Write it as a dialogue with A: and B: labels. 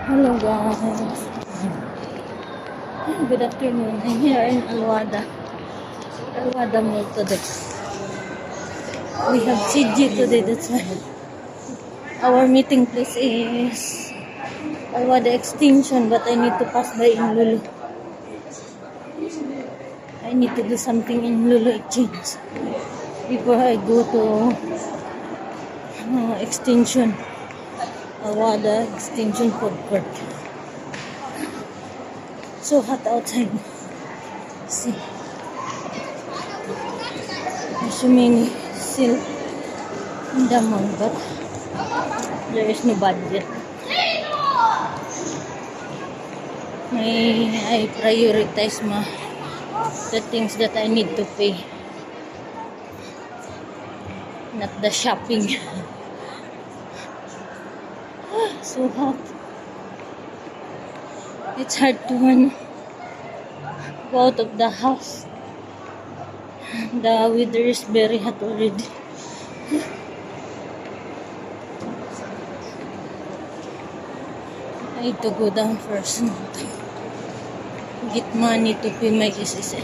A: Hello guys. Good afternoon. I'm here in Alwada Mall today. We have CG today, that's why our meeting place is Alwada Extension, but I need to pass by in Lulu. I need to do something in Lulu Exchange before I go to Extension, Alwada Extension Food Court. So hot outside. See, there's so many still in the mall, but there is no budget. I prioritize the things that I need to pay, not the shopping. So hot. It's hard to go out of the house. The weather is very hot already. I need to go down first and get money to pay my SSA.